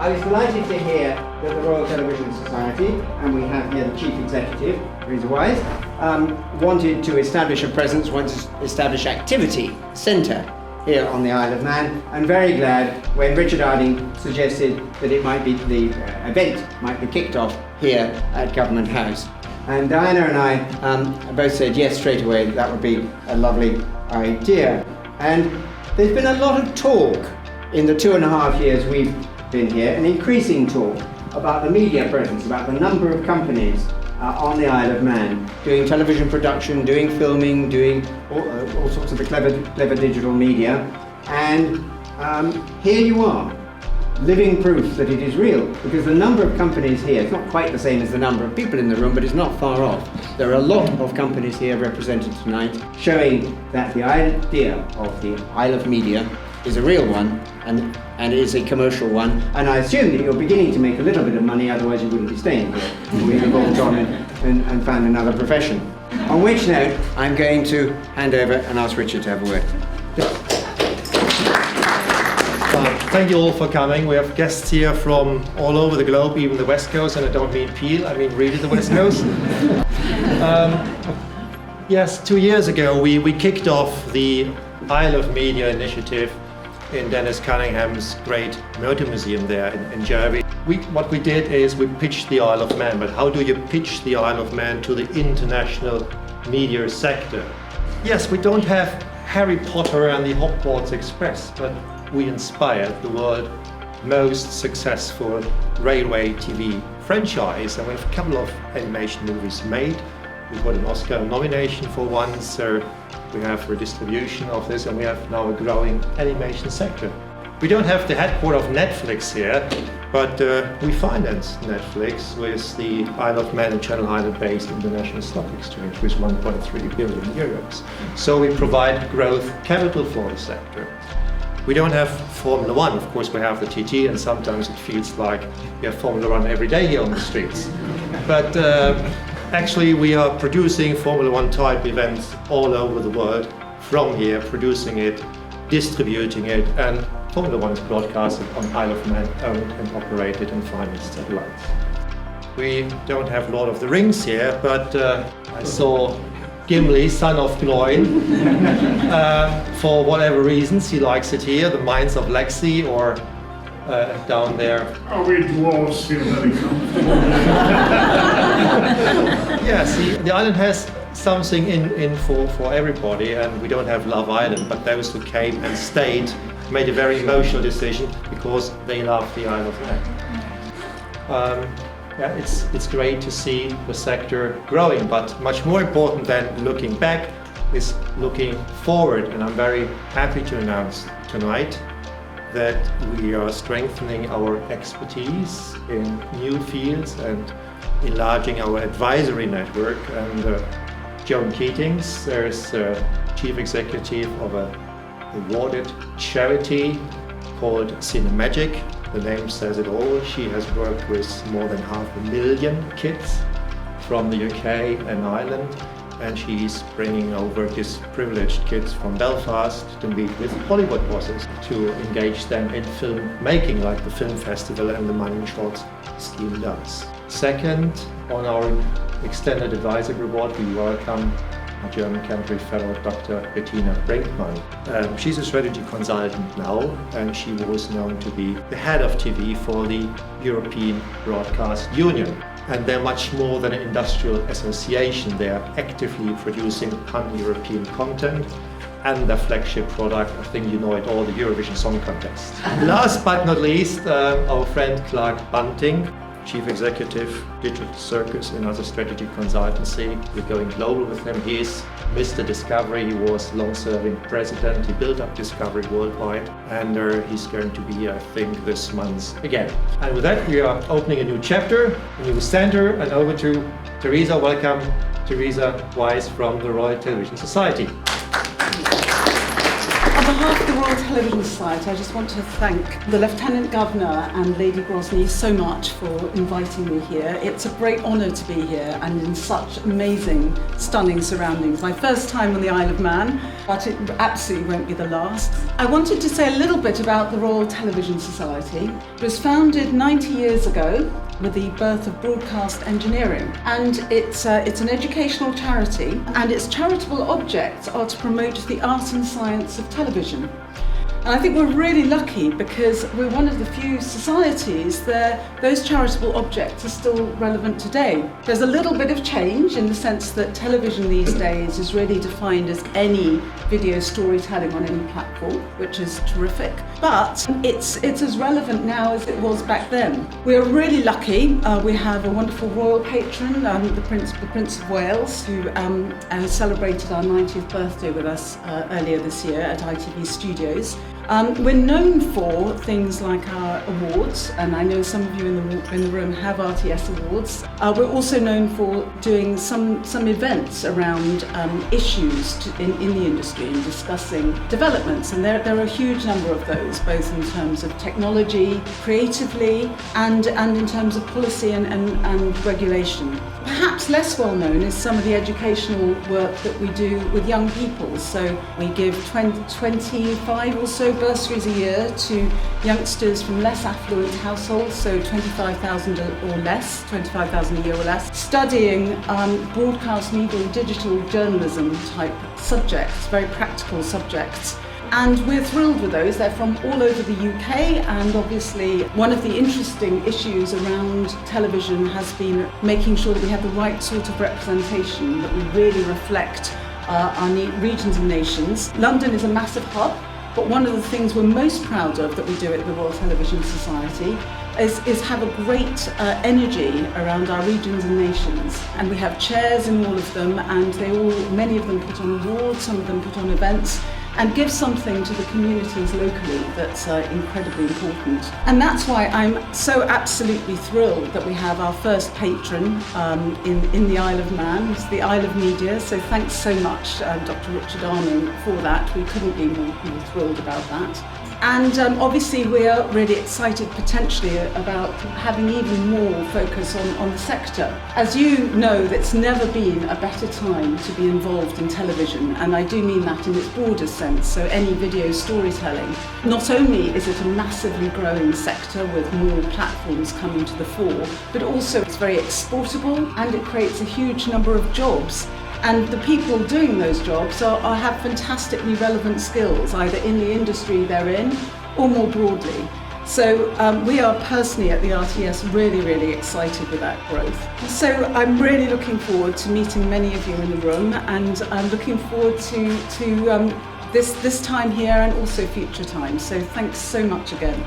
I was delighted to hear that the Royal Television Society, and we have here the Chief Executive, Theresa Wise, wanted to establish a presence, wanted to establish activity centre here on the Isle of Man, and very glad when Richard Harding suggested that it might be, the event might be kicked off here at Government House. And Diana and I both said yes straight away, that would be a lovely idea. And there's been a lot of talk in the 2.5 years we've been here, an increasing talk about the media presence, about the number of companies on the Isle of Man doing television production, doing filming, doing all sorts of the clever digital media. And here you are, living proof that it is real, because the number of companies here, it's not quite the same as the number of people in the room, but it's not far off. There are a lot of companies here represented tonight, showing that the idea of the Isle of Media is a real one and is a commercial one. And I assume that you're beginning to make a little bit of money, otherwise you wouldn't be staying here. We'd have gone on and found another profession. On which note, I'm going to hand over and ask Richard to have a word. Thank you all for coming. We have guests here from all over the globe, even the West Coast, and I don't mean Peel, I mean really the West Coast. Yes, 2 years ago we kicked off the Isle of Media initiative in Dennis Cunningham's great motor museum there in Jervey. What we did is we pitched the Isle of Man, but how do you pitch the Isle of Man to the international media sector? Yes, we don't have Harry Potter and the Hogwarts Express, but we inspired the world's most successful railway TV franchise, and we have a couple of animation movies made. We got an Oscar nomination for one, so we have redistribution of this, and we have now a growing animation sector. We don't have the headquarters of Netflix here, but we finance Netflix with the Isle of Man and Channel Island-based International Stock Exchange with 1.3 billion euros. So we provide growth capital for the sector. We don't have Formula One, of course we have the TT, and sometimes it feels like we have Formula One every day here on the streets. But actually we are producing Formula One type events all over the world from here, producing it, distributing it, and Formula One is broadcasted on Isle of Man owned and operated and financed satellites. We don't have Lord of the Rings here, but I saw Gimli, son of Gloin. For whatever reasons, he likes it here, the Mines of Lexi, or down there. Oh, we dwarves feel very comfortable. Yes, the island has something in for everybody, and we don't have Love Island, but those who came and stayed made a very emotional decision because they love the Isle of Man. Yeah, it's great to see the sector growing, but much more important than looking back is looking forward, and I'm very happy to announce tonight that we are strengthening our expertise in new fields and enlarging our advisory network. And Joan Keatings, there's Chief Executive of an awarded charity called Cinemagic. The name says it all. She has worked with more than 500,000 kids from the UK and Ireland, and she's bringing over these privileged kids from Belfast to meet with Hollywood bosses to engage them in film making, like the Film Festival and the Money in Shorts scheme does. Second, on our extended advisory board, we welcome German Canterbury Fellow Dr. Bettina Brinkmann. She's a strategy consultant now, and she was known to be the head of TV for the European Broadcast Union. And they're much more than an industrial association. They are actively producing pan-European content, and their flagship product, I think you know it all, the Eurovision Song Contest. Last but not least, our friend Clark Bunting, Chief Executive, Digital Circus, another strategy consultancy. We're going global with him. He is Mr. Discovery. He was long-serving president. He built up Discovery worldwide, and he's going to be, I think, this month again. And with that, we are opening a new chapter, a new center, and over to Theresa. Welcome, Theresa Wise from the Royal Television Society. On behalf of the Royal Television Society, I just want to thank the Lieutenant Governor and Lady Grosney so much for inviting me here. It's a great honour to be here and in such amazing, stunning surroundings. My first time on the Isle of Man, but it absolutely won't be the last. I wanted to say a little bit about the Royal Television Society. It was founded 90 years ago with the birth of broadcast engineering, and it's an educational charity, and its charitable objects are to promote the art and science of television. And I think we're really lucky because we're one of the few societies where those charitable objects are still relevant today. There's a little bit of change in the sense that television these days is really defined as any video storytelling on any platform, which is terrific. But it's as relevant now as it was back then. We're really lucky. We have a wonderful royal patron, the Prince of Wales, who celebrated our 90th birthday with us earlier this year at ITV Studios. We're known for things like our awards, and I know some of you in the room have RTS awards. We're also known for doing some events around issues in the industry and discussing developments, and there are a huge number of those, both in terms of technology, creatively, and in terms of policy and regulation. Perhaps less well known is some of the educational work that we do with young people. So we give 25 or so bursaries a year to youngsters from less affluent households, so 25,000 or less, 25,000 a year or less, studying broadcast media and digital journalism type subjects, very practical subjects. And we're thrilled with those. They're from all over the UK, and obviously one of the interesting issues around television has been making sure that we have the right sort of representation, that we really reflect our regions and nations. London is a massive hub, but one of the things we're most proud of that we do at the Royal Television Society is have a great energy around our regions and nations. And we have chairs in all of them, and many of them put on awards, some of them put on events, and give something to the communities locally that's incredibly important. And that's why I'm so absolutely thrilled that we have our first patron in the Isle of Man. It's the Isle of Media, so thanks so much, Dr. Richard Arming, for that. We couldn't be more thrilled about that. And obviously we are really excited potentially about having even more focus on the sector. As you know, there's never been a better time to be involved in television, and I do mean that in its broader sense, so any video storytelling. Not only is it a massively growing sector with more platforms coming to the fore, but also it's very exportable and it creates a huge number of jobs. And the people doing those jobs have fantastically relevant skills, either in the industry they're in or more broadly. So we are personally at the RTS really, really excited with that growth. So I'm really looking forward to meeting many of you in the room, and I'm looking forward to this time here and also future times. So thanks so much again.